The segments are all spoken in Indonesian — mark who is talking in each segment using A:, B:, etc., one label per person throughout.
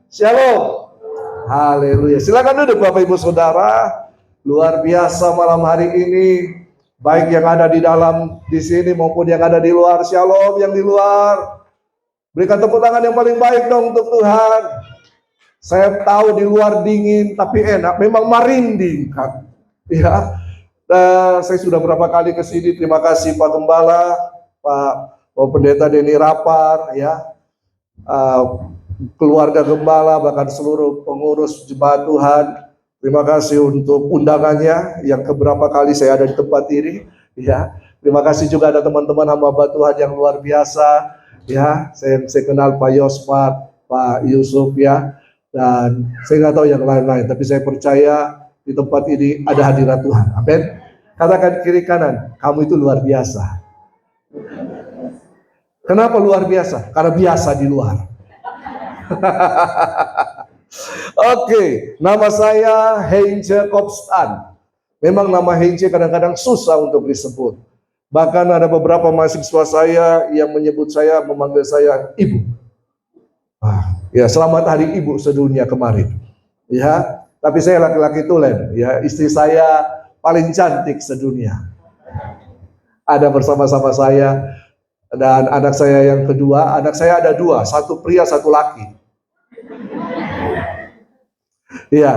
A: Shalom. Haleluya. Silakan duduk Bapak Ibu Saudara. Luar biasa malam hari ini. Baik yang ada di dalam di sini maupun yang ada di luar. Shalom yang di luar. Berikan tepuk tangan yang paling baik dong untuk Tuhan. Saya tahu di luar dingin tapi enak. Memang merinding kan. Ya. Saya sudah berapa kali ke sini. Terima kasih Pak Gembala, Pak Pendeta Denny Rapar, ya. Keluarga Gembala, bahkan seluruh pengurus jemaat Tuhan. Terima kasih untuk undangannya yang keberapa kali saya ada di tempat ini. Ya, terima kasih juga ada teman-teman hamba Tuhan yang luar biasa. Ya, saya kenal Pak Yosmat, Pak Yusuf ya, dan saya nggak tahu yang lain-lain. Tapi saya percaya di tempat ini ada hadirat Tuhan. Amin. Katakan kiri kanan, kamu itu luar biasa. Kenapa luar biasa? Karena biasa di luar. Oke, nama saya Heinze Kopstan. Memang nama Heinze kadang-kadang susah untuk disebut. Bahkan ada beberapa mahasiswa saya yang memanggil saya ibu. Ya, selamat hari ibu sedunia kemarin. Ya, tapi saya laki-laki tulen. Ya, istri saya paling cantik sedunia. Ada bersama-sama saya. Dan anak saya yang kedua, anak saya ada dua, satu pria, satu laki. Ya,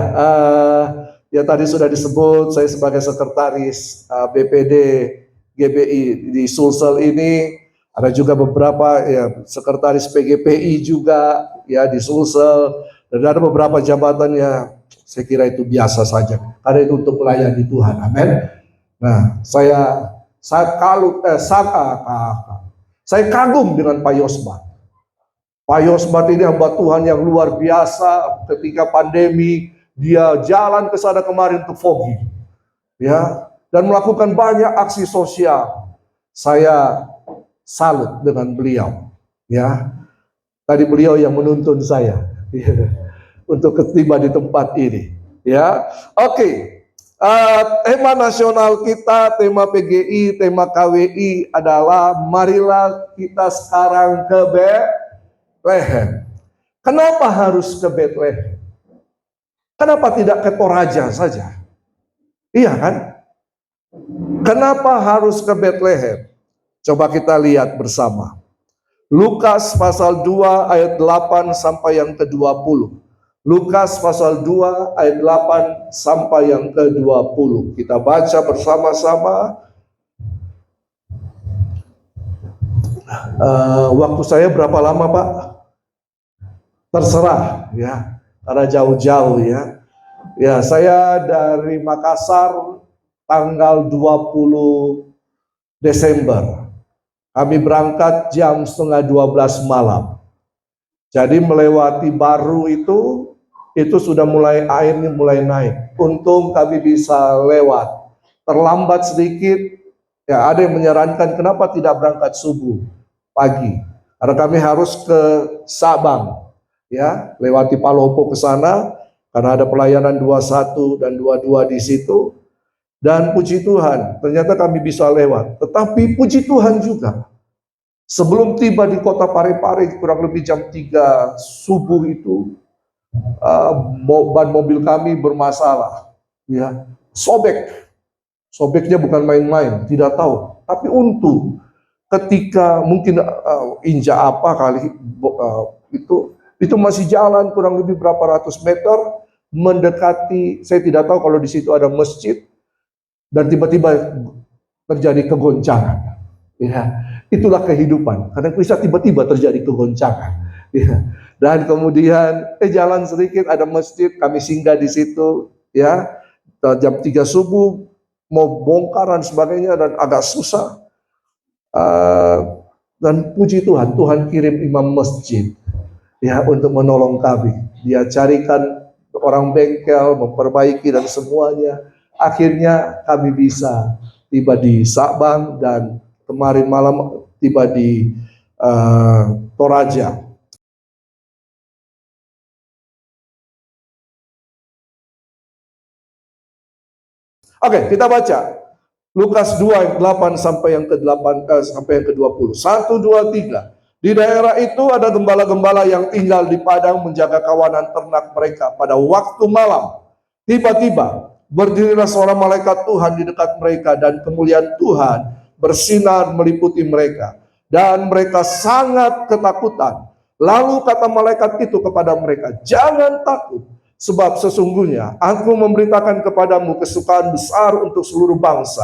A: ya tadi sudah disebut saya sebagai sekretaris BPD GBI di Sulsel ini. Ada juga beberapa ya sekretaris PGPI juga ya di Sulsel. Dan ada beberapa jabatan ya saya kira itu biasa saja. Karena itu untuk melayani Tuhan. Amin. Nah, saya kagum dengan Pak Yosmat. Pak Yosmat ini hamba Tuhan yang luar biasa. Ketika pandemi, dia jalan ke sana kemarin ke Fogi, ya, dan melakukan banyak aksi sosial. Saya salut dengan beliau, ya. Tadi beliau yang menuntun saya untuk tiba di tempat ini, ya. Oke. Tema nasional kita, tema PGI, tema KWI adalah marilah kita sekarang ke Bethlehem. Kenapa harus ke Bethlehem? Kenapa tidak ke Toraja saja? Iya kan? Kenapa harus ke Bethlehem? Coba kita lihat bersama. Lukas pasal 2 ayat 8 sampai yang ke-20. Lukas pasal 2 ayat 8 sampai yang ke-20. Kita baca bersama-sama. Waktu saya berapa lama Pak? Terserah ya, karena jauh-jauh ya. Ya, saya dari Makassar tanggal 20 Desember. Kami berangkat jam setengah 12 malam. Jadi melewati Baru itu sudah airnya mulai naik. Untung kami bisa lewat. Terlambat sedikit, ya ada yang menyarankan kenapa tidak berangkat subuh pagi. Karena kami harus ke Sabang, ya, lewati Palopo ke sana karena ada pelayanan 21 dan 22 di situ. Dan puji Tuhan, ternyata kami bisa lewat. Tetapi puji Tuhan juga, sebelum tiba di kota Parepare kurang lebih jam 3 subuh itu, ban mobil kami bermasalah, ya, sobeknya bukan main-main, tidak tahu. Tapi untung ketika mungkin injak apa kali itu masih jalan kurang lebih berapa ratus meter mendekati, saya tidak tahu kalau di situ ada masjid, dan tiba-tiba terjadi kegoncangan. Ya, itulah kehidupan. Kadang bisa tiba-tiba terjadi kegoncangan. Ya. Dan kemudian jalan sedikit ada masjid, kami singgah di situ, ya. Jam 3 subuh mau bongkar dan sebagainya dan agak susah. Dan puji Tuhan, Tuhan kirim imam masjid ya untuk menolong kami. Dia carikan orang bengkel, memperbaiki dan semuanya. Akhirnya kami bisa tiba di Sabang dan kemarin malam tiba di Toraja. Oke, kita baca Lukas 2 ayat 8 sampai yang ke-8 sampai yang ke-20. 1 2 3. Di daerah itu ada gembala-gembala yang tinggal di padang menjaga kawanan ternak mereka. Pada waktu malam, tiba-tiba berdirilah seorang malaikat Tuhan di dekat mereka, dan kemuliaan Tuhan bersinar meliputi mereka. Dan mereka sangat ketakutan. Lalu kata malaikat itu kepada mereka, "Jangan takut, sebab sesungguhnya aku memberitakan kepadamu kesukaan besar untuk seluruh bangsa.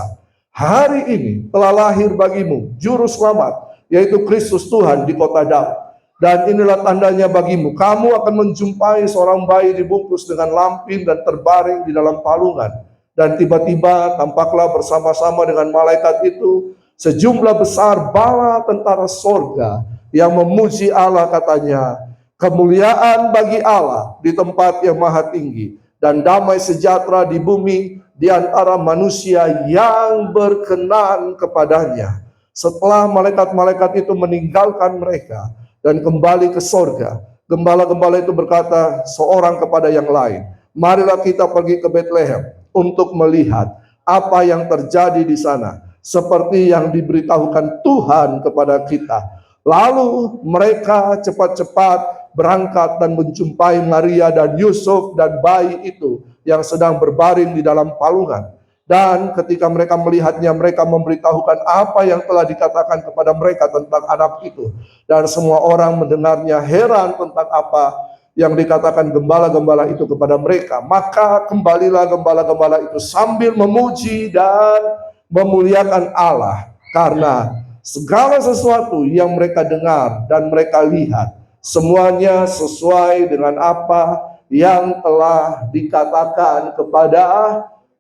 A: Hari ini telah lahir bagimu juru selamat, yaitu Kristus Tuhan di kota Daud. Dan inilah tandanya bagimu, kamu akan menjumpai seorang bayi dibungkus dengan lampin dan terbaring di dalam palungan. Dan tiba-tiba tampaklah bersama-sama dengan malaikat itu sejumlah besar bala tentara sorga yang memuji Allah, katanya, kemuliaan bagi Allah di tempat yang maha tinggi, dan damai sejahtera di bumi di antara manusia yang berkenan kepadanya." Setelah malaikat-malaikat itu meninggalkan mereka dan kembali ke sorga, gembala-gembala itu berkata seorang kepada yang lain, "Marilah kita pergi ke Betlehem untuk melihat apa yang terjadi di sana, seperti yang diberitahukan Tuhan kepada kita." Lalu mereka cepat-cepat berangkat dan menjumpai Maria dan Yusuf dan bayi itu yang sedang berbaring di dalam palungan. Dan ketika mereka melihatnya, mereka memberitahukan apa yang telah dikatakan kepada mereka tentang anak itu. Dan semua orang mendengarnya heran tentang apa yang dikatakan gembala-gembala itu kepada mereka. Maka kembalilah gembala-gembala itu sambil memuji dan memuliakan Allah, karena segala sesuatu yang mereka dengar dan mereka lihat, semuanya sesuai dengan apa yang telah dikatakan kepada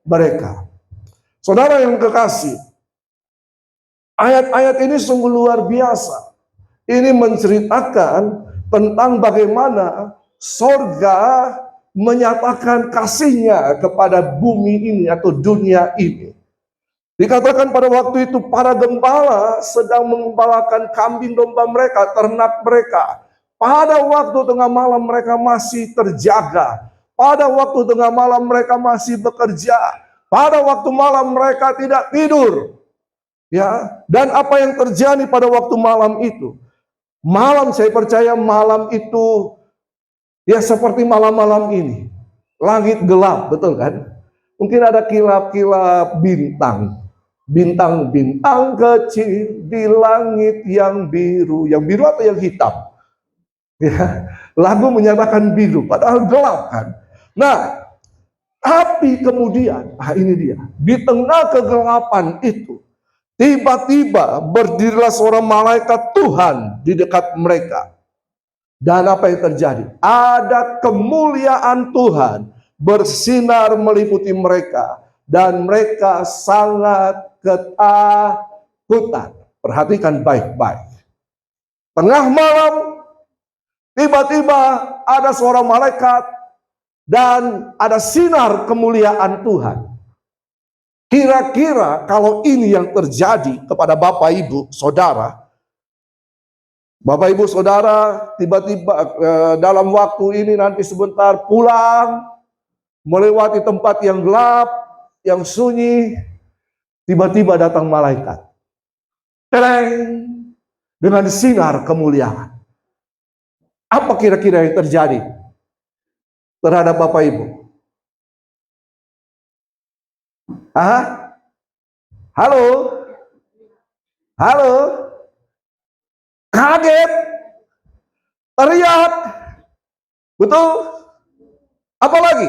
A: mereka. Saudara yang kekasih, ayat-ayat ini sungguh luar biasa. Ini menceritakan tentang bagaimana sorga menyatakan kasihnya kepada bumi ini atau dunia ini. Dikatakan pada waktu itu para gembala sedang mengembalakan kambing domba mereka, ternak mereka. Pada waktu tengah malam mereka masih terjaga. Pada waktu tengah malam mereka masih bekerja. Pada waktu malam mereka tidak tidur. Ya, dan apa yang terjadi pada waktu malam itu? Malam, saya percaya malam itu ya seperti malam-malam ini. Langit gelap, betul kan? Mungkin ada kilap-kilap bintang. Bintang-bintang kecil di langit yang biru. Yang biru atau yang hitam? Ya, lagu menyatakan biru, padahal gelap kan. Nah, tapi kemudian, ini dia, di tengah kegelapan itu, tiba-tiba berdirilah seorang malaikat Tuhan di dekat mereka. Dan apa yang terjadi? Ada kemuliaan Tuhan bersinar meliputi mereka, dan mereka sangat ketakutan. Perhatikan baik-baik. Tengah malam, tiba-tiba ada seorang malaikat dan ada sinar kemuliaan Tuhan. Kira-kira kalau ini yang terjadi kepada Bapak, Ibu, Saudara, Bapak, Ibu, Saudara tiba-tiba dalam waktu ini nanti sebentar pulang, melewati tempat yang gelap, yang sunyi, tiba-tiba datang malaikat. Tereng, dengan sinar kemuliaan. Apa kira-kira yang terjadi terhadap Bapak Ibu? Halo? Halo? Kaget? Teriak? Betul? Apa lagi?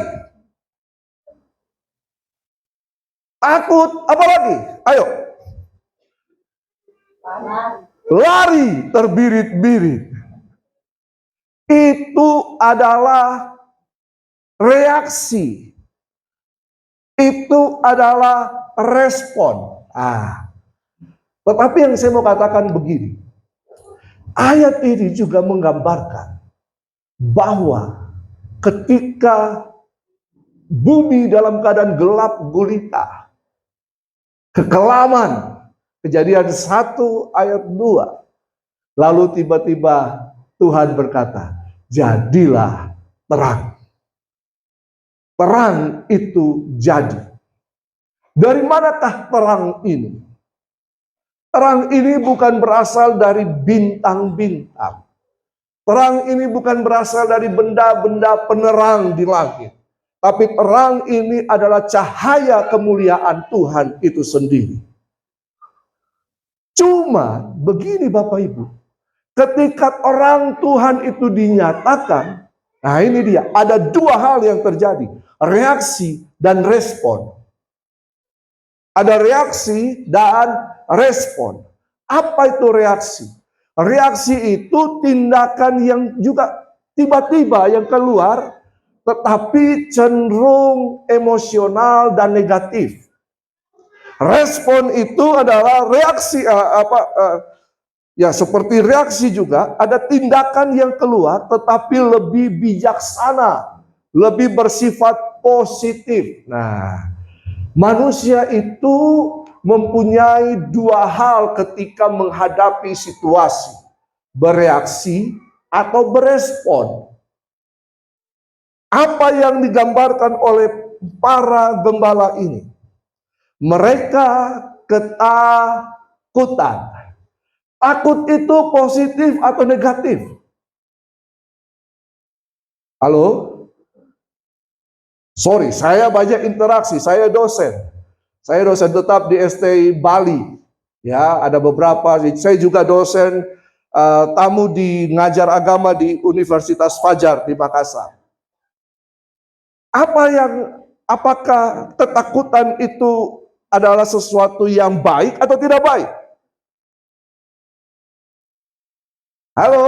A: Takut? Apa lagi? Ayo. Lari terbirit-birit. Itu adalah reaksi. Itu adalah respon. Tetapi yang saya mau katakan begini. Ayat ini juga menggambarkan bahwa ketika bumi dalam keadaan gelap gulita, kekelaman, Kejadian 1 ayat 2, lalu tiba-tiba Tuhan berkata, jadilah terang. Terang itu jadi. Dari manakah terang ini? Terang ini bukan berasal dari bintang-bintang. Terang ini bukan berasal dari benda-benda penerang di langit. Tapi terang ini adalah cahaya kemuliaan Tuhan itu sendiri. Cuma begini Bapak Ibu, ketika orang Tuhan itu dinyatakan, nah ini dia, ada dua hal yang terjadi, reaksi dan respon. Ada reaksi dan respon. Apa itu reaksi? Reaksi itu tindakan yang juga tiba-tiba yang keluar, tetapi cenderung emosional dan negatif. Respon itu adalah reaksi ya seperti reaksi juga, ada tindakan yang keluar tetapi lebih bijaksana, lebih bersifat positif. Nah, manusia itu mempunyai dua hal ketika menghadapi situasi, bereaksi atau berespon. Apa yang digambarkan oleh para gembala ini? Mereka ketakutan. Takut itu positif atau negatif? Halo? Sorry, saya banyak interaksi, saya dosen. Saya dosen tetap di STI Bali. Ya, ada beberapa, saya juga dosen tamu di ngajar agama di Universitas Fajar di Makassar. Apakah ketakutan itu adalah sesuatu yang baik atau tidak baik? Halo?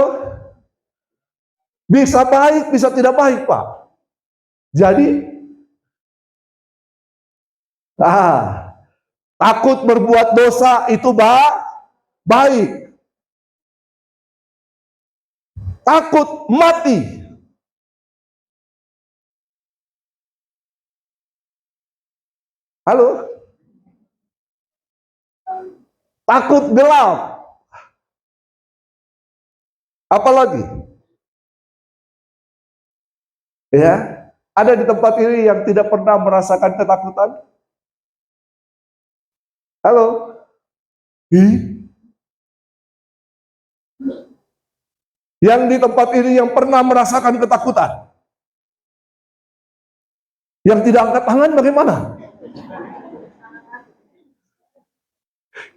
A: Bisa baik, bisa tidak baik, Pak. Jadi, takut berbuat dosa itu baik. Takut mati. Halo? Takut gelap. Apalagi? Ya, ada di tempat ini yang tidak pernah merasakan ketakutan? Halo? Yang di tempat ini yang pernah merasakan ketakutan? Yang tidak angkat tangan bagaimana?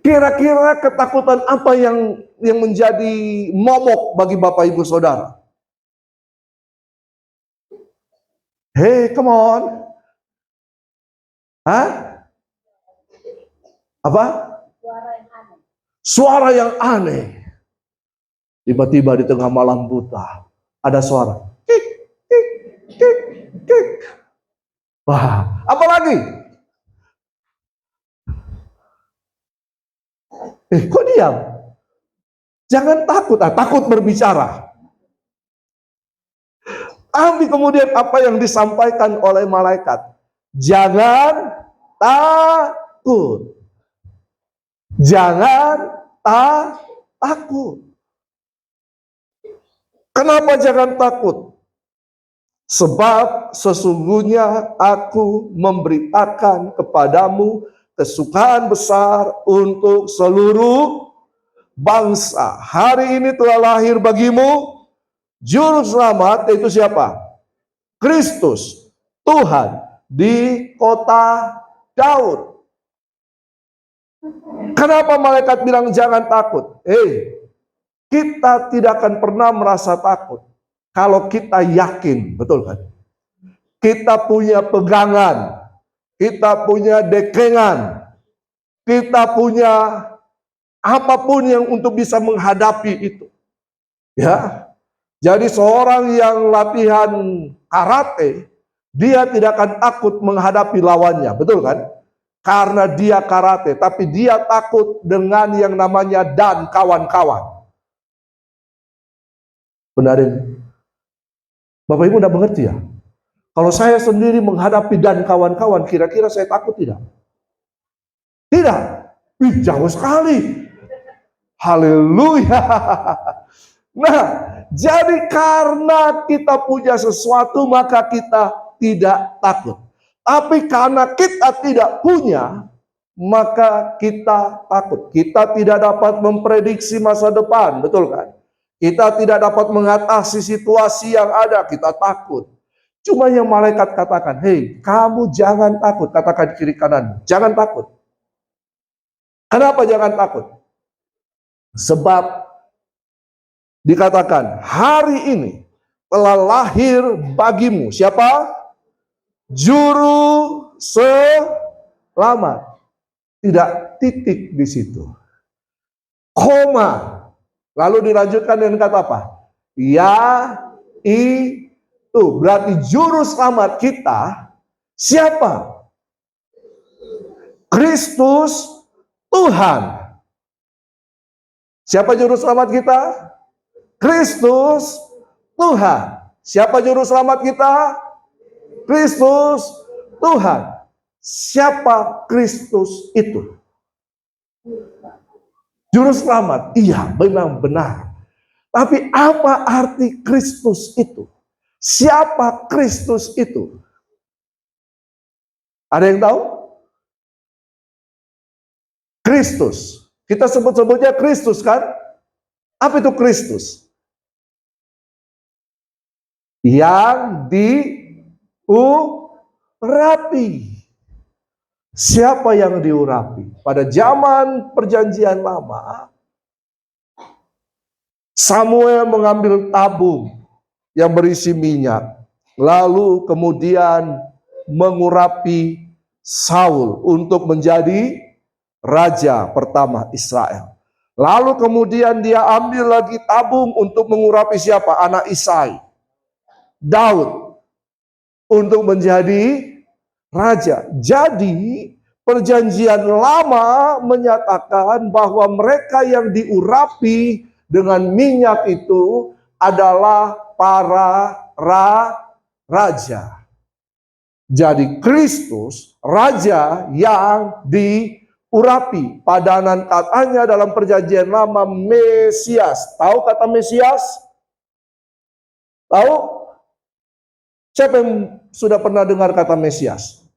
A: Kira-kira ketakutan apa yang menjadi momok bagi Bapak Ibu Saudara? Hey, come on. Hah? Apa? Suara yang aneh. Tiba-tiba di tengah malam buta ada suara. Kik, kik, kik, kik. Wah, apa lagi? Kok diam? Jangan takut, takut berbicara. Tapi kemudian apa yang disampaikan oleh malaikat? Jangan takut. Jangan takut. Kenapa jangan takut? Sebab sesungguhnya aku memberitakan kepadamu kesukaan besar untuk seluruh bangsa. Hari ini telah lahir bagimu Juru Selamat, yaitu siapa? Kristus, Tuhan di kota Daud. Kenapa malaikat bilang jangan takut? Kita tidak akan pernah merasa takut kalau kita yakin, betul kan? Kita punya pegangan, kita punya dekengan, kita punya apapun yang untuk bisa menghadapi itu. Ya, jadi seorang yang latihan karate, dia tidak akan takut menghadapi lawannya, betul kan? Karena dia karate, tapi dia takut dengan yang namanya dan kawan-kawan. Benar ini? Bapak Ibu tidak mengerti ya? Kalau saya sendiri menghadapi dan kawan-kawan, kira-kira saya takut tidak? Tidak. Jauh sekali. Haleluya. Nah, jadi karena kita punya sesuatu, maka kita tidak takut. Tapi karena kita tidak punya, maka kita takut. Kita tidak dapat memprediksi masa depan, betul kan? Kita tidak dapat mengatasi situasi yang ada, kita takut. Cuma yang malaikat katakan, hei, kamu jangan takut, katakan kiri kanan, jangan takut. Kenapa jangan takut? Sebab dikatakan, hari ini telah lahir bagimu, siapa? Juru selamat. Tidak titik di situ. Koma. Lalu dilanjutkan dengan kata apa? Ya, itu. Berarti juru selamat kita siapa? Kristus Tuhan. Siapa juru selamat kita? Kristus Tuhan. Siapa juru selamat kita? Kristus Tuhan. Siapa Kristus itu? Juru selamat, iya memang benar. Tapi apa arti Kristus itu? Siapa Kristus itu? Ada yang tahu? Kristus. Kita sebut-sebutnya Kristus kan? Apa itu Kristus? Yang diurapi. Siapa yang diurapi? Pada zaman perjanjian lama, Samuel mengambil tabung yang berisi minyak, lalu kemudian mengurapi Saul untuk menjadi raja pertama Israel. Lalu kemudian dia ambil lagi tabung untuk mengurapi siapa? Anak Isai, Daud, untuk menjadi raja. Jadi perjanjian lama menyatakan bahwa mereka yang diurapi dengan minyak itu adalah para raja. Jadi Kristus raja yang diurapi. Padanan katanya dalam perjanjian lama Mesias. Tahu kata Mesias? Tahu? Siapa yang sudah pernah dengar kata Mesias?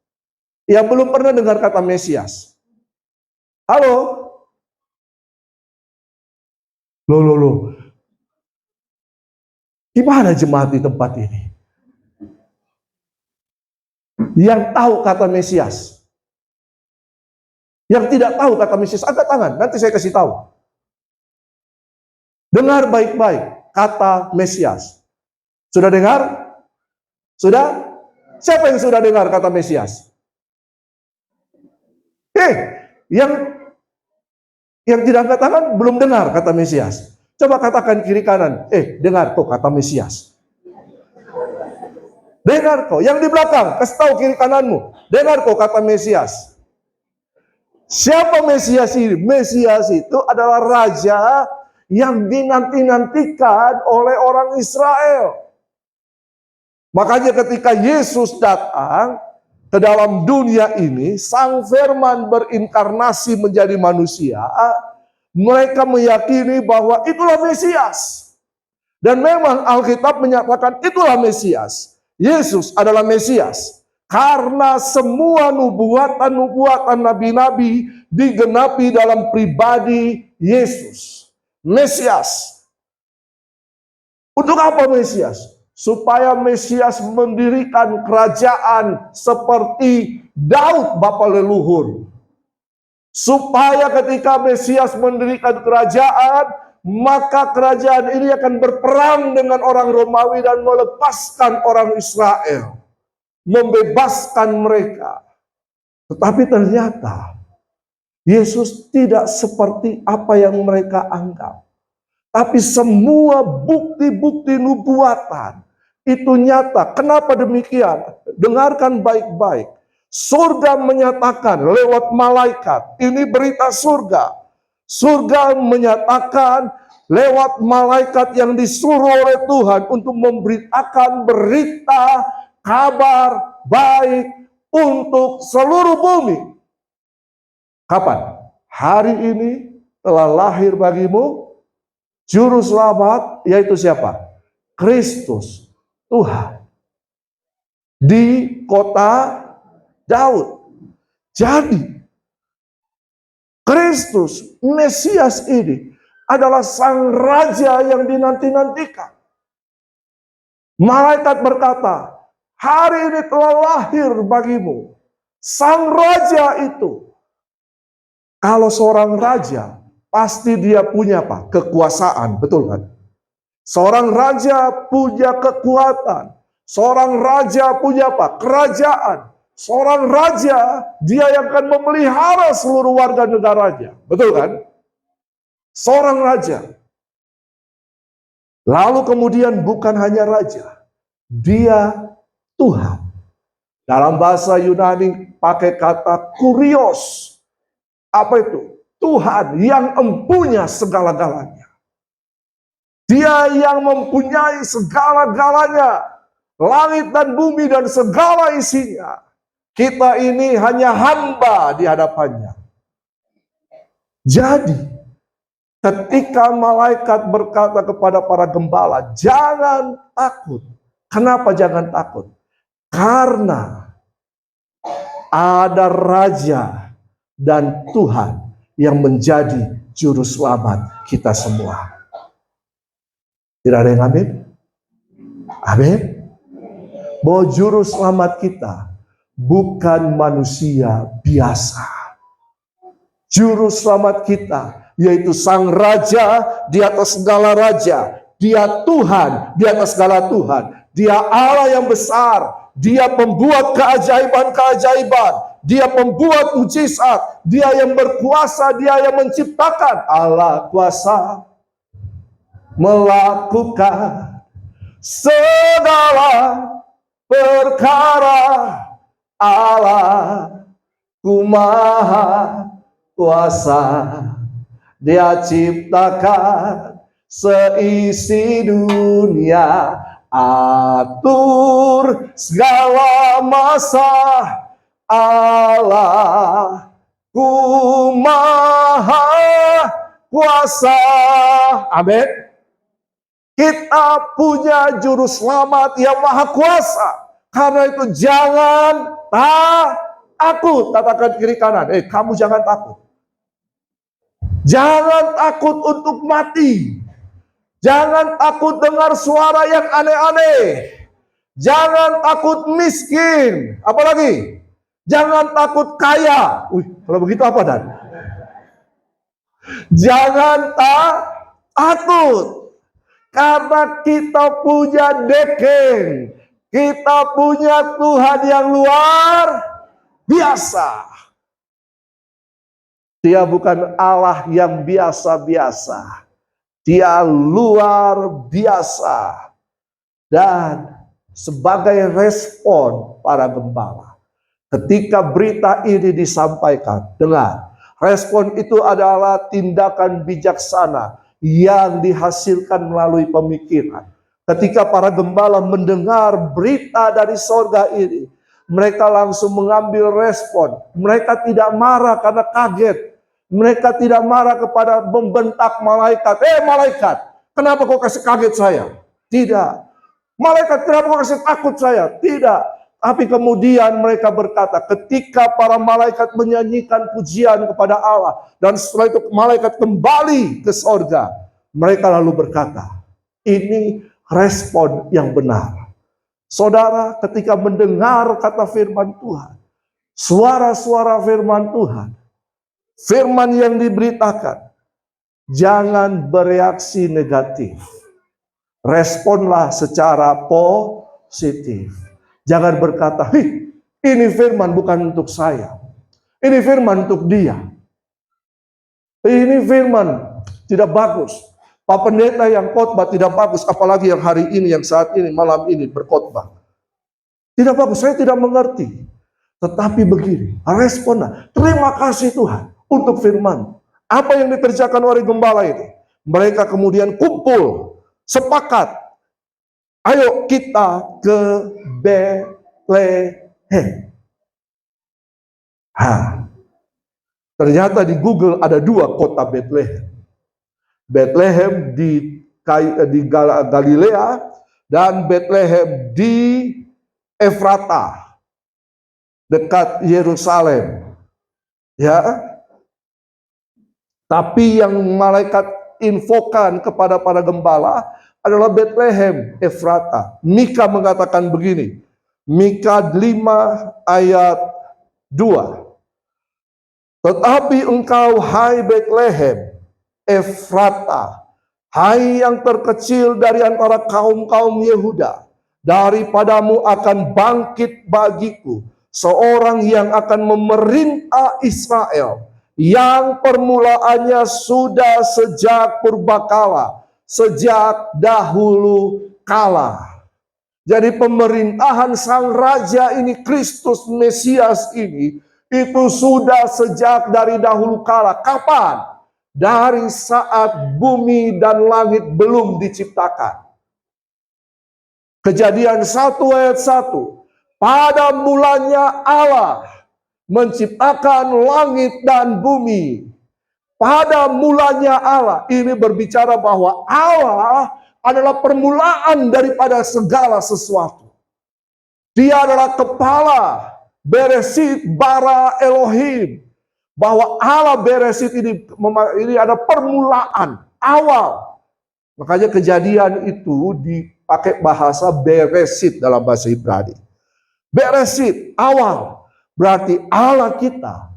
A: Yang belum pernah dengar kata Mesias? Halo? Loh. Gimana jemaat di tempat ini? Yang tahu kata Mesias? Yang tidak tahu kata Mesias, angkat tangan, nanti saya kasih tahu. Dengar baik-baik kata Mesias. Sudah dengar? Sudah? Siapa yang sudah dengar kata Mesias? Yang tidak angkat tangan belum dengar kata Mesias. Coba katakan kiri kanan, dengar kok kata Mesias. Dengar kok, yang di belakang, kasih tahu kiri kananmu. Dengar kok kata Mesias. Siapa Mesias ini? Mesias itu adalah raja yang dinanti-nantikan oleh orang Israel. Makanya ketika Yesus datang ke dalam dunia ini, Sang Firman berinkarnasi menjadi manusia, mereka meyakini bahwa itulah Mesias. Dan memang Alkitab menyatakan itulah Mesias. Yesus adalah Mesias. Karena semua nubuatan-nubuatan nabi-nabi digenapi dalam pribadi Yesus. Mesias. Untuk apa Mesias? Supaya Mesias mendirikan kerajaan seperti Daud bapa leluhur. Supaya ketika Mesias mendirikan kerajaan, maka kerajaan ini akan berperang dengan orang Romawi dan melepaskan orang Israel. Membebaskan mereka. Tetapi ternyata Yesus tidak seperti apa yang mereka anggap. Tapi semua bukti-bukti nubuatan itu nyata. Kenapa demikian? Dengarkan baik-baik. Surga menyatakan lewat malaikat. Ini berita surga. Surga menyatakan lewat malaikat yang disuruh oleh Tuhan untuk memberitakan berita kabar baik untuk seluruh bumi. Kapan? Hari ini telah lahir bagimu Juru selamat, yaitu siapa? Kristus Tuhan. Di kota Daud. Jadi, Kristus, Mesias ini adalah sang raja yang dinanti-nantikan. Malaikat berkata, hari ini telah lahir bagimu sang raja itu. Kalau seorang raja, pasti dia punya apa? Kekuasaan, betul kan? Seorang raja punya kekuatan. Seorang raja punya apa? Kerajaan. Seorang raja, dia yang akan memelihara seluruh warga negaranya. Betul kan? Seorang raja. Lalu kemudian bukan hanya raja. Dia Tuhan. Dalam bahasa Yunani pakai kata kurios. Apa itu? Tuhan yang mempunyai segala-galanya. Dia yang mempunyai segala-galanya. Langit dan bumi dan segala isinya. Kita ini hanya hamba di hadapannya. Jadi, ketika malaikat berkata kepada para gembala, jangan takut. Kenapa jangan takut? Karena ada Raja dan Tuhan yang menjadi juru selamat kita semua. Tidak ada yang amin? Amin. Bahwa juru selamat kita bukan manusia biasa. Juru selamat kita yaitu sang raja di atas segala raja. Dia Tuhan di atas segala Tuhan. Dia Allah yang besar. Dia pembuat keajaiban-keajaiban. Dia pembuat mujizat. Dia yang berkuasa. Dia yang menciptakan. Allah kuasa melakukan segala perkara. Allah ku maha kuasa. Dia ciptakan seisi dunia, atur segala masa. Allah ku maha kuasa. Amin. Kita punya juru selamat yang maha kuasa. Karena itu jangan takut. Katakan kiri kanan, kamu jangan takut. Jangan takut untuk mati. Jangan takut dengar suara yang aneh-aneh. Jangan takut miskin. Apalagi? Jangan takut kaya. Kalau begitu apa Dan? Jangan takut. Karena kita punya dekeng. Kita punya Tuhan yang luar biasa. Dia bukan Allah yang biasa-biasa. Dia luar biasa. Dan sebagai respon para gembala, ketika berita ini disampaikan, dengar, respon itu adalah tindakan bijaksana yang dihasilkan melalui pemikiran. Ketika para gembala mendengar berita dari sorga ini, mereka langsung mengambil respon. Mereka tidak marah karena kaget. Mereka tidak marah kepada membentak malaikat. Malaikat, kenapa kau kasih kaget saya? Tidak. Malaikat, kenapa kau kasih takut saya? Tidak. Tapi kemudian mereka berkata, ketika para malaikat menyanyikan pujian kepada Allah, dan setelah itu malaikat kembali ke sorga, mereka lalu berkata, ini respon yang benar. Saudara, ketika mendengar kata firman Tuhan, suara-suara firman Tuhan, firman yang diberitakan, jangan bereaksi negatif. Responlah secara positif. Jangan berkata, ini firman bukan untuk saya. Ini firman untuk dia. Ini firman tidak bagus. Pak Pendeta yang khotbah tidak bagus, apalagi yang hari ini, yang saat ini, malam ini berkhotbah. Tidak bagus, saya tidak mengerti. Tetapi begini, responlah. Terima kasih Tuhan untuk firman. Apa yang dikerjakan oleh gembala ini? Mereka kemudian kumpul, sepakat. Ayo kita ke Betlehem. Ternyata di Google ada 2 kota Betlehem. Betlehem di Galilea dan Betlehem di Efrata dekat Yerusalem. Ya. Tapi yang malaikat infokan kepada para gembala adalah Bethlehem, Efrata. Mika mengatakan begini, Mika 5 ayat 2. Tetapi engkau, hai Bethlehem, Efrata, hai yang terkecil dari antara kaum-kaum Yehuda, daripadamu akan bangkit bagiku seorang yang akan memerintah Israel, yang permulaannya sudah sejak purbakala, sejak dahulu kala. Jadi pemerintahan sang raja ini, Kristus Mesias ini, itu sudah sejak dari dahulu kala. Kapan? Dari saat bumi dan langit belum diciptakan. Kejadian 1 ayat 1. Pada mulanya Allah menciptakan langit dan bumi. Pada mulanya Allah, ini berbicara bahwa Allah adalah permulaan daripada segala sesuatu. Dia adalah kepala, Bereshit bara Elohim. Bahwa Allah Bereshit ini ada permulaan, awal. Makanya kejadian itu dipakai bahasa Bereshit dalam bahasa Ibrani. Bereshit, awal. Berarti Allah kita,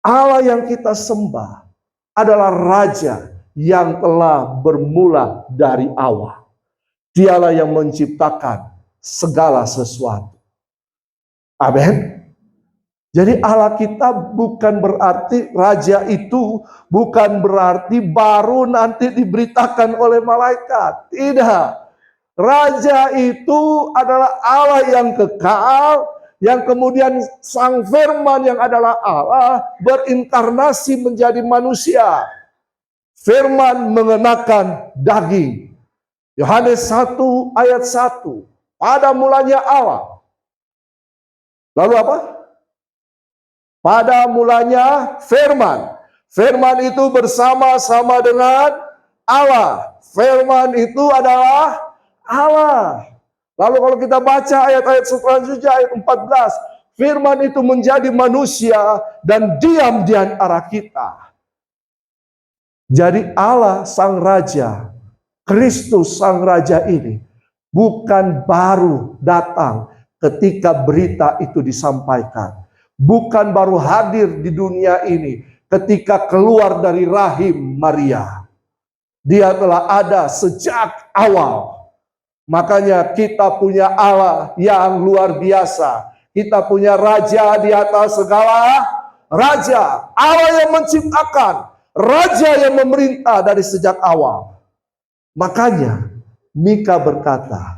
A: Allah yang kita sembah adalah Raja yang telah bermula dari awal. Dialah yang menciptakan segala sesuatu. Amin. Jadi Allah kita bukan berarti Raja itu bukan berarti baru nanti diberitakan oleh malaikat. Tidak. Raja itu adalah Allah yang kekal, yang kemudian sang firman yang adalah Allah berinkarnasi menjadi manusia. Firman mengenakan daging. Yohanes 1 ayat 1. Pada mulanya Allah. Lalu apa? Pada mulanya firman. Firman itu bersama-sama dengan Allah. Firman itu adalah Allah. Lalu kalau kita baca ayat-ayat selanjutnya, ayat 14. Firman itu menjadi manusia dan diam di antara kita. Jadi Allah sang Raja, Kristus sang Raja ini bukan baru datang ketika berita itu disampaikan. Bukan baru hadir di dunia ini ketika keluar dari rahim Maria. Dia telah ada sejak awal. Makanya kita punya Allah yang luar biasa. Kita punya Raja di atas segala raja. Allah yang menciptakan. Raja yang memerintah dari sejak awal. Makanya Mika berkata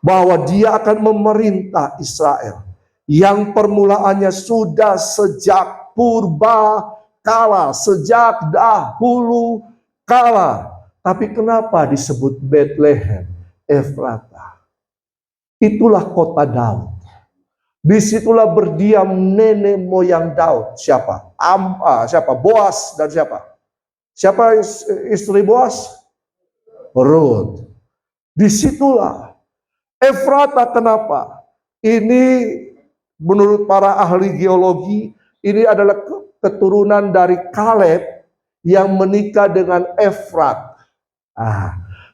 A: bahwa dia akan memerintah Israel yang permulaannya sudah sejak purba kala, sejak dahulu kala. Tapi kenapa disebut Bethlehem, Efrata? Itulah kota Daud. Disitulah berdiam nenek moyang Daud. Siapa? Siapa? Boas dan siapa? Siapa istri Boas? Ruth. Disitulah. Efrata kenapa? Ini menurut para ahli geologi, ini adalah keturunan dari Kaleb yang menikah dengan Efrat.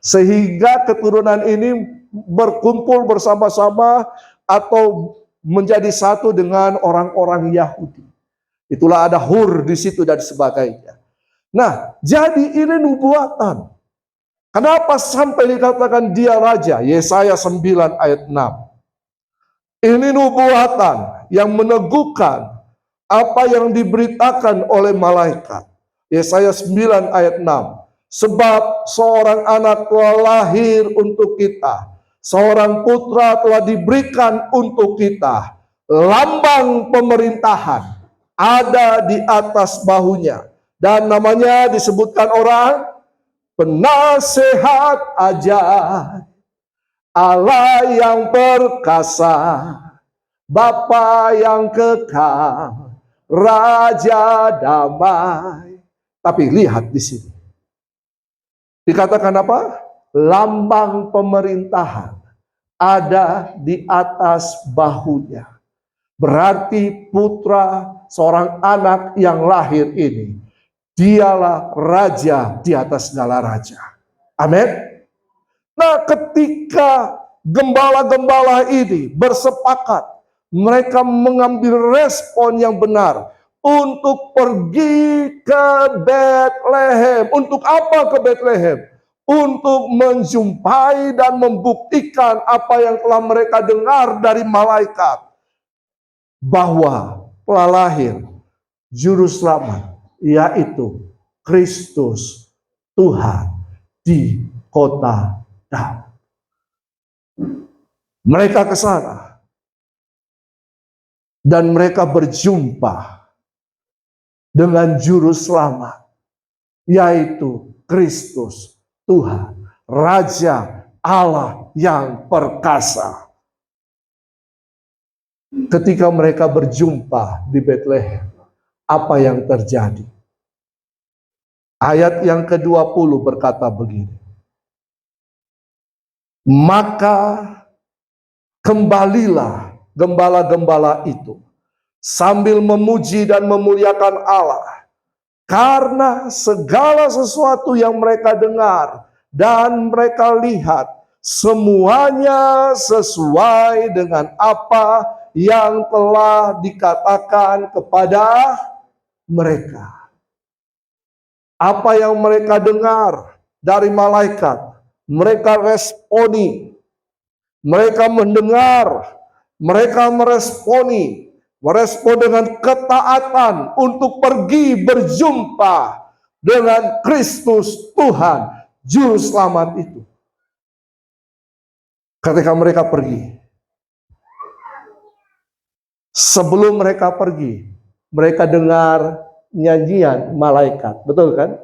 A: Sehingga keturunan ini berkumpul bersama-sama atau menjadi satu dengan orang-orang Yahudi. Itulah ada Hur di situ dan sebagainya. Nah, jadi ini nubuatan. Kenapa sampai dikatakan dia raja? Yesaya 9 ayat 6. Ini nubuatan yang meneguhkan apa yang diberitakan oleh malaikat. Yesaya 9 ayat 6. Sebab seorang anak telah lahir untuk kita. Seorang putra telah diberikan untuk kita. Lambang pemerintahan ada di atas bahunya. Dan namanya disebutkan orang penasehat ajaib, Allah yang perkasa, Bapa yang kekal, Raja damai. Tapi lihat di sini. Dikatakan apa? Lambang pemerintahan ada di atas bahunya. Berarti putra, seorang anak yang lahir ini Dialah raja di atas segala raja. Amin. Nah, ketika gembala-gembala ini bersepakat, mereka mengambil respon yang benar untuk pergi ke Betlehem. Untuk apa ke Betlehem? Untuk menjumpai dan membuktikan apa yang telah mereka dengar dari malaikat, bahwa telah lahir Juru Selamat, yaitu Kristus Tuhan di kota Daud. Mereka ke sana dan mereka berjumpa dengan Juru Selamat, yaitu Kristus Tuhan, Raja Allah yang perkasa. Ketika mereka berjumpa di Betlehem, apa yang terjadi? Ayat yang ke-20 berkata begini. Maka kembalilah gembala-gembala itu sambil memuji dan memuliakan Allah, karena segala sesuatu yang mereka dengar dan mereka lihat, semuanya sesuai dengan apa yang telah dikatakan kepada mereka. Apa yang mereka dengar dari malaikat, mereka responi. Mereka mendengar, mereka merespon dengan ketaatan untuk pergi berjumpa dengan Kristus Tuhan, Juru Selamat itu. Ketika mereka pergi, sebelum mereka pergi, mereka dengar nyanyian malaikat, betul kan?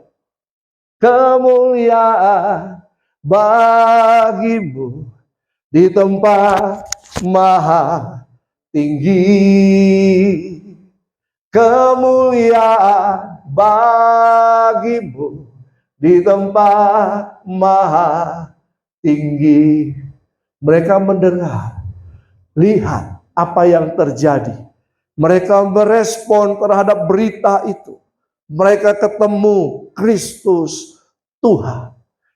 A: Kemuliaan bagimu di tempat maha tinggi, kemuliaan bagimu di tempat maha tinggi. Mereka mendengar, lihat apa yang terjadi. Mereka merespon terhadap berita itu. Mereka ketemu Kristus Tuhan.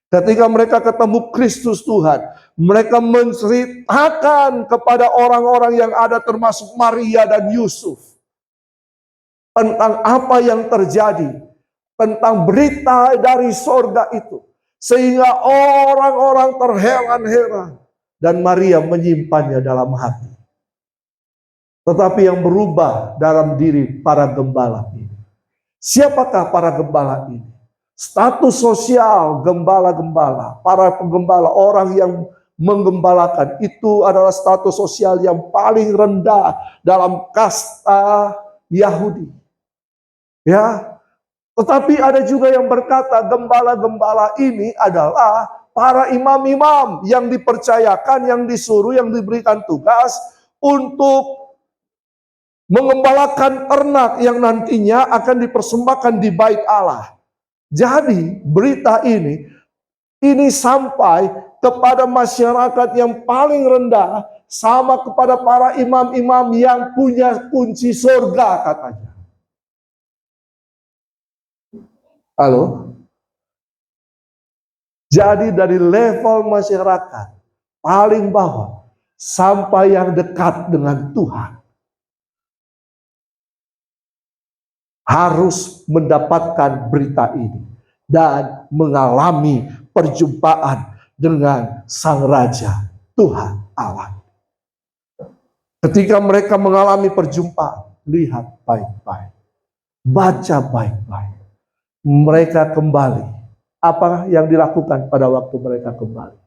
A: Ketika mereka ketemu Kristus Tuhan, mereka menceritakan kepada orang-orang yang ada, termasuk Maria dan Yusuf, tentang apa yang terjadi, tentang berita dari sorga itu. Sehingga orang-orang terheran-heran, dan Maria menyimpannya dalam hati. Tetapi yang berubah dalam diri para gembala ini. Siapakah para gembala ini? Status sosial gembala-gembala, para penggembala, orang yang menggembalakan, itu adalah status sosial yang paling rendah dalam kasta Yahudi. Ya, tetapi ada juga yang berkata gembala-gembala ini adalah para imam-imam yang dipercayakan, yang disuruh, yang diberikan tugas untuk mengembalakan ternak yang nantinya akan dipersembahkan di bait Allah. Jadi berita ini sampai kepada masyarakat yang paling rendah, sama kepada para imam-imam yang punya kunci surga katanya. Halo? Jadi dari level masyarakat paling bawah sampai yang dekat dengan Tuhan harus mendapatkan berita ini dan mengalami perjumpaan dengan Sang Raja Tuhan Allah. Ketika mereka mengalami perjumpaan, lihat baik-baik, baca baik-baik. Mereka kembali. Apa yang dilakukan pada waktu mereka kembali?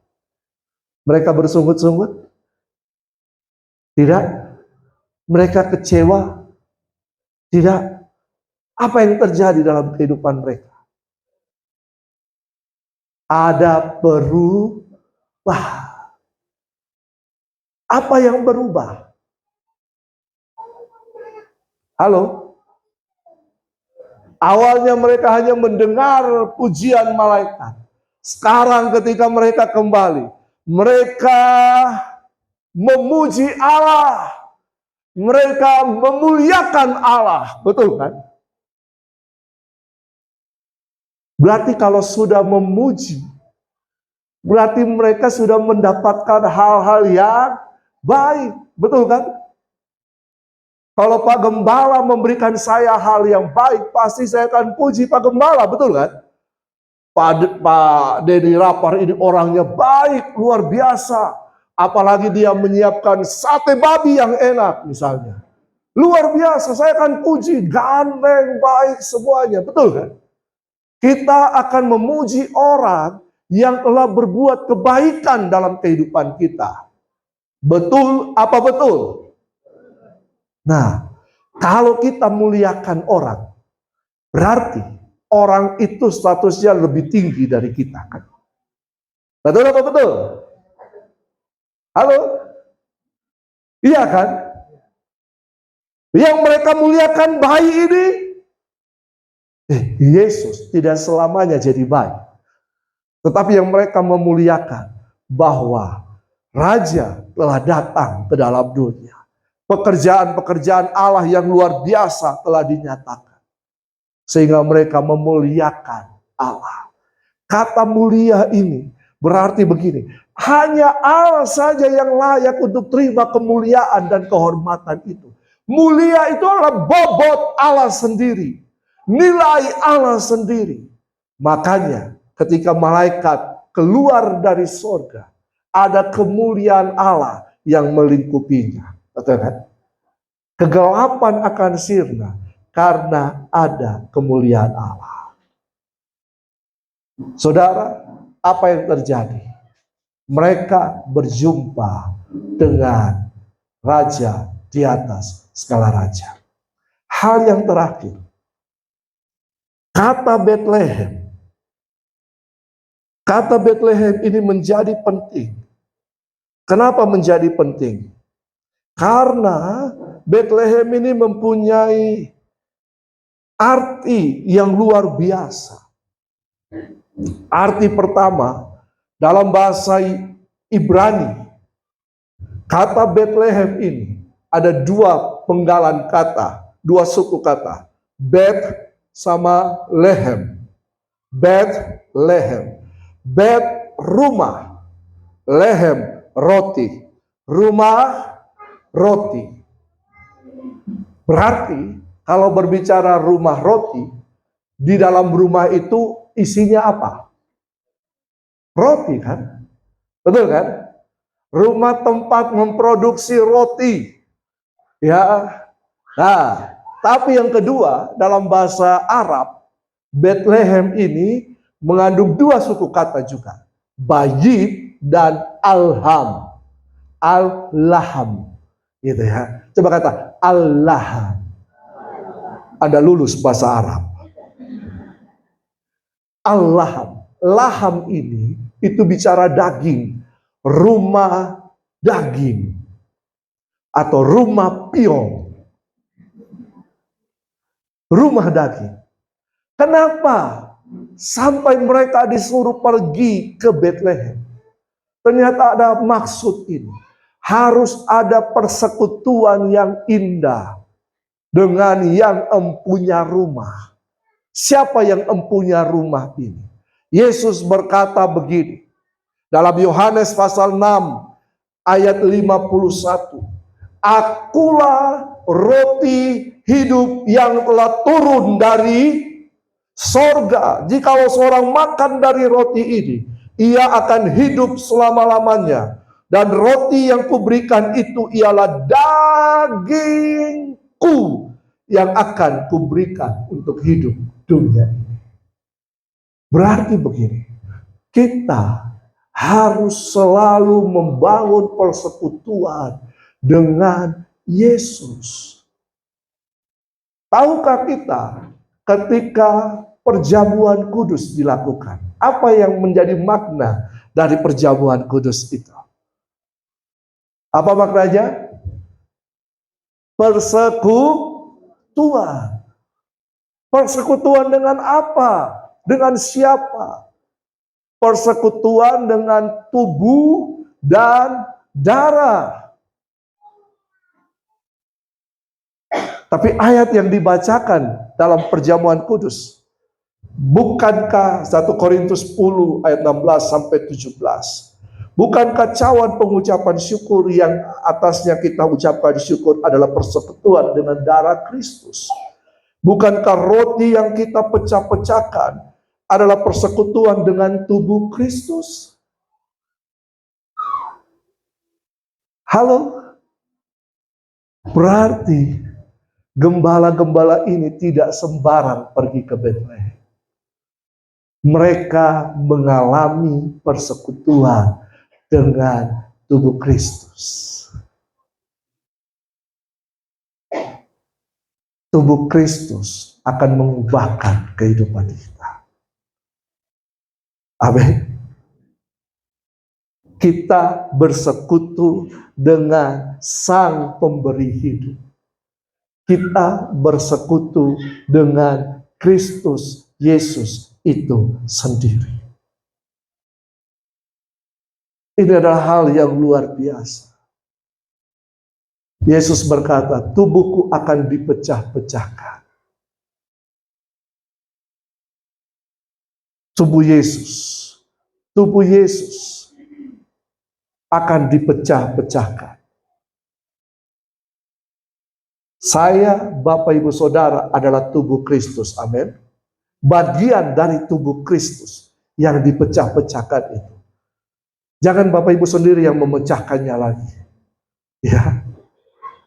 A: Mereka bersungut-sungut? Tidak. Mereka kecewa? Tidak. Apa yang terjadi dalam kehidupan mereka? Ada perubahan. Apa yang berubah? Halo? Awalnya mereka hanya mendengar pujian malaikat. Sekarang ketika mereka kembali, mereka memuji Allah. Mereka memuliakan Allah. Betul kan? Berarti kalau sudah memuji, berarti mereka sudah mendapatkan hal-hal yang baik. Betul kan? Kalau Pak Gembala memberikan saya hal yang baik, pasti saya akan puji Pak Gembala. Betul kan? Pak Denny Rapar ini orangnya baik, luar biasa. Apalagi dia menyiapkan sate babi yang enak misalnya. Luar biasa, saya akan puji, gandeng, baik semuanya. Betul kan? Kita akan memuji orang yang telah berbuat kebaikan dalam kehidupan kita. Betul apa betul? Nah, kalau kita muliakan orang, berarti orang itu statusnya lebih tinggi dari kita kan? Betul apa betul? Halo? Iya kan? Yang mereka muliakan bayi ini, Yesus tidak selamanya jadi baik. Tetapi yang mereka memuliakan bahwa Raja telah datang ke dalam dunia. Pekerjaan-pekerjaan Allah yang luar biasa telah dinyatakan. Sehingga mereka memuliakan Allah. Kata mulia ini berarti begini, hanya Allah saja yang layak untuk terima kemuliaan dan kehormatan itu. Mulia itu adalah bobot Allah sendiri, nilai Allah sendiri. Makanya ketika malaikat keluar dari surga, ada kemuliaan Allah yang melingkupinya. Betul kan? Kegelapan akan sirna karena ada kemuliaan Allah. Saudara, apa yang terjadi? Mereka berjumpa dengan Raja di atas segala raja. Hal yang terakhir, kata Bethlehem. Kata Bethlehem ini menjadi penting. Kenapa menjadi penting? Karena Bethlehem ini mempunyai arti yang luar biasa. Arti pertama, dalam bahasa Ibrani, kata Bethlehem ini ada dua penggalan kata, dua suku kata. Bet sama lehem. Bet, lehem. Bet, rumah. Lehem, roti. Rumah, roti. Berarti kalau berbicara rumah roti, di dalam rumah itu isinya apa? Roti kan? Betul kan? Rumah tempat memproduksi roti. Ya. Nah, tapi yang kedua dalam bahasa Arab, Bethlehem ini mengandung dua suku kata juga. Bayit dan alham. Al-laham. Gitu ya. Coba kata al-laham. Anda lulus bahasa Arab. Al-laham. Laham ini itu bicara daging. Rumah daging. Atau rumah pion. Rumah daging. Kenapa sampai mereka disuruh pergi ke Bethlehem? Ternyata ada maksud ini. Harus ada persekutuan yang indah dengan yang empunya rumah. Siapa yang empunya rumah ini? Yesus berkata begini. Dalam Yohanes pasal 6 ayat 51. Akulah roti hidup yang telah turun dari sorga. Jikalau seorang makan dari roti ini, ia akan hidup selama-lamanya. Dan roti yang kuberikan itu ialah dagingku yang akan kuberikan untuk hidup dunia ini. Berarti begini, kita harus selalu membangun persekutuan dengan Yesus. Tahukah kita ketika perjamuan kudus dilakukan, apa yang menjadi makna dari perjamuan kudus itu? Apa maknanya? Persekutuan. Persekutuan dengan apa? Dengan siapa? Persekutuan dengan tubuh dan darah. Tapi ayat yang dibacakan dalam perjamuan kudus Bukankah 1 Korintus 10 ayat 16 sampai 17? Bukankah cawan pengucapan syukur yang atasnya kita ucapkan syukur adalah persekutuan dengan darah Kristus? Bukankah roti yang kita pecah-pecahkan adalah persekutuan dengan tubuh Kristus? Halo? Berarti gembala-gembala ini tidak sembarang pergi ke Betlehem. Mereka mengalami persekutuan dengan tubuh Kristus. Tubuh Kristus akan mengubahkan kehidupan kita. Amin. Kita bersekutu dengan Sang Pemberi hidup. Kita bersekutu dengan Kristus Yesus itu sendiri. Ini adalah hal yang luar biasa. Yesus berkata, tubuhku akan dipecah-pecahkan. Tubuh Yesus akan dipecah-pecahkan. Saya, Bapak Ibu Saudara adalah tubuh Kristus, amin. Bagian dari tubuh Kristus yang dipecah-pecahkan itu. Jangan Bapak Ibu sendiri yang memecahkannya lagi. Ya.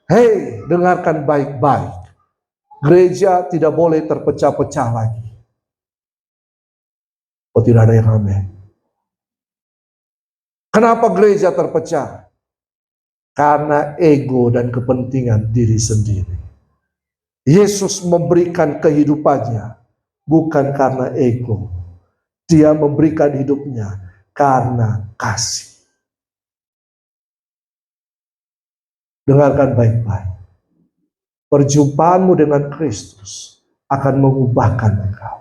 A: Hei, dengarkan baik-baik. Gereja tidak boleh terpecah-pecah lagi. Oh, tidak ada yang amin. Kenapa gereja terpecah? Karena ego dan kepentingan diri sendiri. Yesus memberikan kehidupannya bukan karena ego. Dia memberikan hidupnya karena kasih. Dengarkan baik-baik. Perjumpaanmu dengan Kristus akan mengubahkan engkau.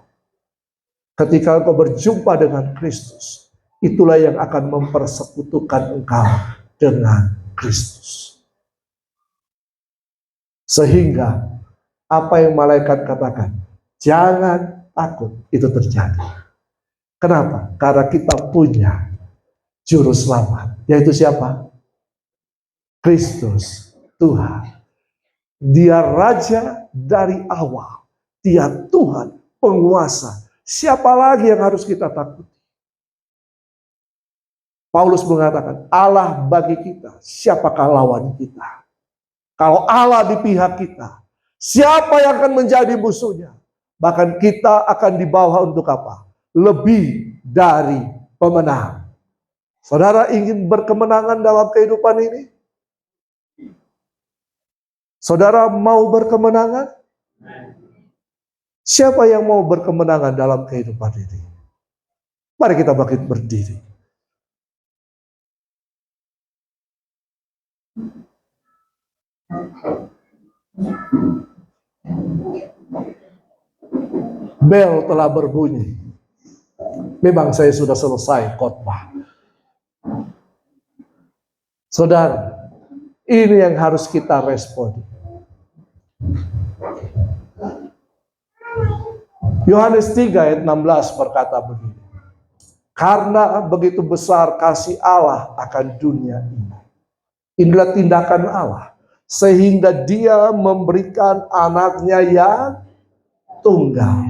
A: Ketika engkau berjumpa dengan Kristus, itulah yang akan mempersekutukan engkau dengan Kristus. Sehingga apa yang malaikat katakan, jangan takut, itu terjadi. Kenapa? Karena kita punya juru selamat, yaitu siapa? Kristus Tuhan. Dia Raja dari awal. Dia Tuhan, penguasa. Siapa lagi yang harus kita takuti? Paulus mengatakan, Allah bagi kita, siapakah lawan kita? Kalau Allah di pihak kita, siapa yang akan menjadi musuhnya? Bahkan kita akan dibawa untuk apa? Lebih dari pemenang. Saudara ingin berkemenangan dalam kehidupan ini? Saudara mau berkemenangan? Siapa yang mau berkemenangan dalam kehidupan ini? Mari kita bangkit berdiri. Bel telah berbunyi. Memang saya sudah selesai khotbah. Saudara, ini yang harus kita respon. Yohanes 3 ayat 16 berkata begini. Karena begitu besar kasih Allah akan dunia ini. Inilah tindakan Allah. Sehingga dia memberikan anaknya yang tunggal.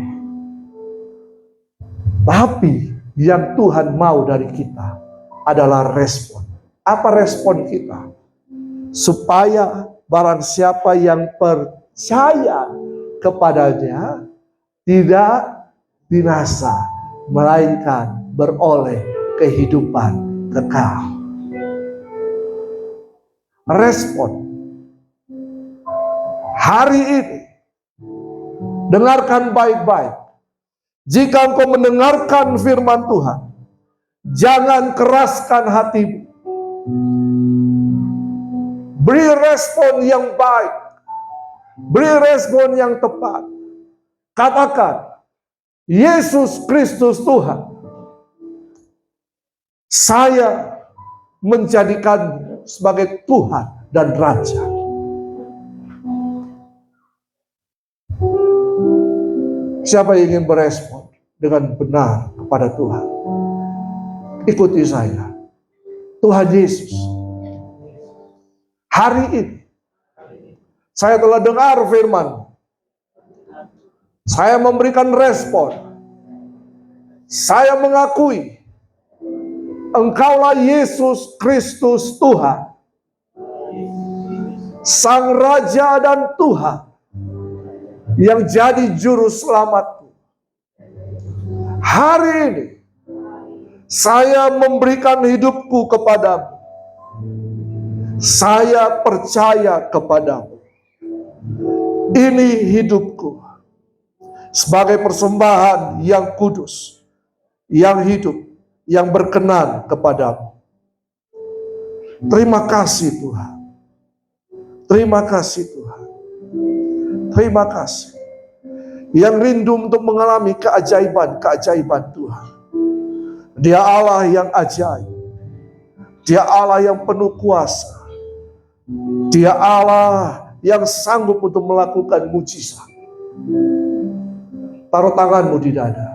A: Tapi yang Tuhan mau dari kita adalah respon. Apa respon kita? Supaya barang siapa yang percaya kepadanya tidak binasa, melainkan beroleh kehidupan kekal. Respon. Hari ini, dengarkan baik-baik. Jika engkau mendengarkan firman Tuhan, jangan keraskan hatimu. Beri respon yang baik. Beri respon yang tepat. Katakan, Yesus Kristus Tuhan, saya menjadikanmu sebagai Tuhan dan Raja. Siapa yang ingin berespon? dengan benar kepada Tuhan. Ikuti saya. Tuhan Yesus, hari ini saya telah dengar firman. Saya memberikan respon. Saya mengakui Engkaulah Yesus Kristus Tuhan, Sang Raja dan Tuhan yang jadi juru selamatku. Hari ini saya memberikan hidupku kepadamu. Saya percaya kepadamu. Ini hidupku sebagai persembahan yang kudus, yang hidup, yang berkenan kepadamu. Terima kasih Tuhan. Terima kasih Tuhan. Terima kasih. Yang rindu untuk mengalami keajaiban-keajaiban Tuhan. Dia Allah yang ajaib. Dia Allah yang penuh kuasa. Dia Allah yang sanggup untuk melakukan mujizat. Taruh tanganmu di dada.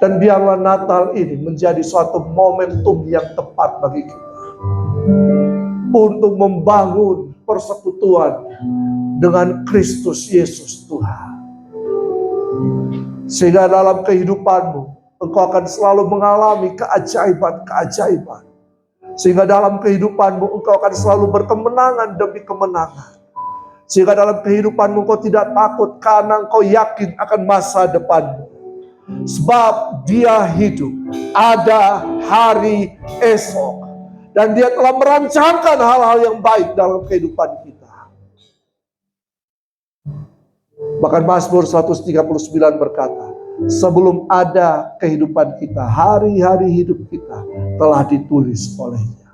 A: Dan biarlah Natal ini menjadi suatu momentum yang tepat bagi kita. Untuk membangun persekutuan dengan Kristus Yesus Tuhan. Sehingga dalam kehidupanmu, engkau akan selalu mengalami keajaiban-keajaiban. Sehingga dalam kehidupanmu engkau akan selalu berkemenangan demi kemenangan. Sehingga dalam kehidupanmu engkau tidak takut karena engkau yakin akan masa depanmu. Sebab Dia hidup, ada hari esok. Dan Dia telah merancangkan hal-hal yang baik dalam kehidupan kita. Bahkan Mazmur 139 berkata, sebelum ada kehidupan kita, hari-hari hidup kita telah ditulis oleh-Nya.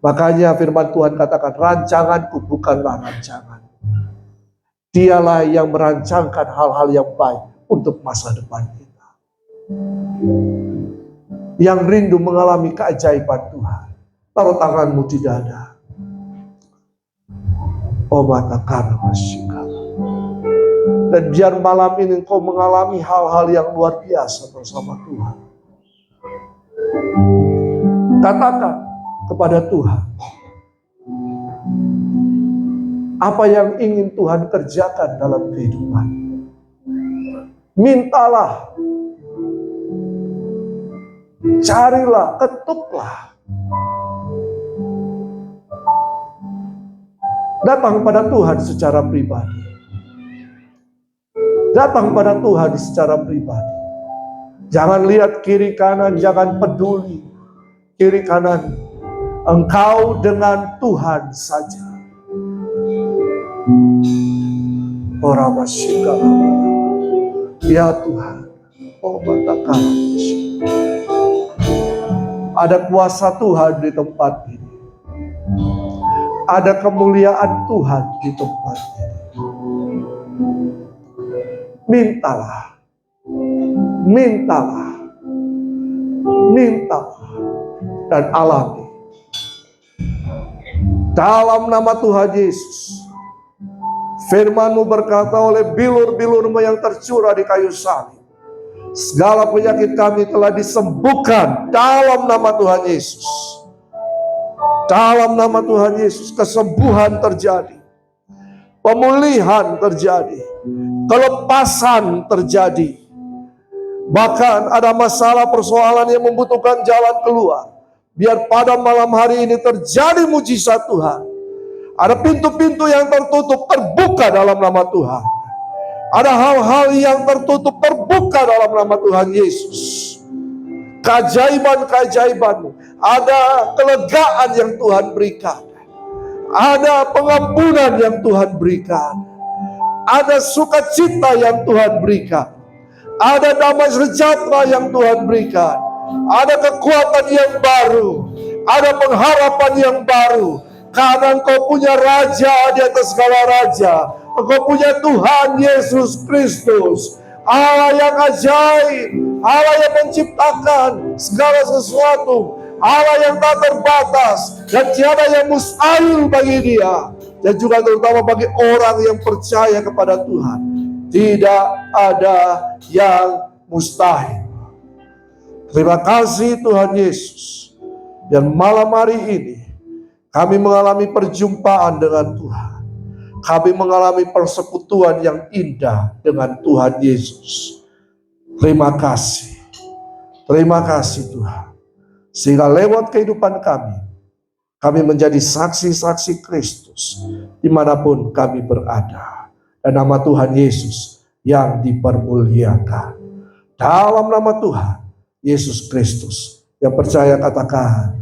A: Makanya firman Tuhan katakan, rancanganku bukanlah rancangan. Dialah yang merancangkan hal-hal yang baik untuk masa depan kita. Yang rindu mengalami keajaiban Tuhan, taruh tanganmu di dada. Oh matakan masyikah. Dan biar malam ini engkau mengalami hal-hal yang luar biasa bersama Tuhan. Katakan kepada Tuhan, apa yang ingin Tuhan kerjakan dalam kehidupan. Mintalah, carilah, ketuklah. Datang pada Tuhan secara pribadi. Datang pada Tuhan secara pribadi. Jangan lihat kiri kanan, jangan peduli kiri kanan. Engkau dengan Tuhan saja. Orang masyikah. Ya Tuhan. Oh matakan. Ada kuasa Tuhan di tempat ini. Ada kemuliaan Tuhan di tempat ini. Mintalah, mintalah, mintalah, dan alami. Dalam nama Tuhan Yesus, firman-Mu berkata, oleh bilur-bilur-Mu yang tercurah di kayu salib, segala penyakit kami telah disembuhkan dalam nama Tuhan Yesus. Dalam nama Tuhan Yesus, kesembuhan terjadi, pemulihan terjadi, kelepasan terjadi. Bahkan ada masalah persoalan yang membutuhkan jalan keluar. Biar pada malam hari ini terjadi mujizat Tuhan. Ada pintu-pintu yang tertutup terbuka dalam nama Tuhan. Ada hal-hal yang tertutup terbuka dalam nama Tuhan Yesus. Keajaiban-keajaiban, ada kelegaan yang Tuhan berikan. Ada pengampunan yang Tuhan berikan. Ada sukacita yang Tuhan berikan. Ada damai sejahtera yang Tuhan berikan. Ada kekuatan yang baru. Ada pengharapan yang baru. Karena engkau punya Raja di atas segala Raja. Engkau punya Tuhan Yesus Kristus. Allah yang ajaib. Allah yang menciptakan segala sesuatu. Allah yang tak terbatas. Dan tiada yang mustahil bagi Dia. Dan juga terutama bagi orang yang percaya kepada Tuhan. Tidak ada yang mustahil. Terima kasih Tuhan Yesus. Dan malam hari ini kami mengalami perjumpaan dengan Tuhan. Kami mengalami persekutuan yang indah dengan Tuhan Yesus. Terima kasih. Terima kasih Tuhan. Sehingga lewat kehidupan kami menjadi saksi-saksi Kristus dimanapun kami berada. Dan nama Tuhan Yesus yang dipermuliakan. Dalam nama Tuhan Yesus Kristus. Yang percaya katakan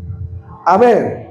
A: amin.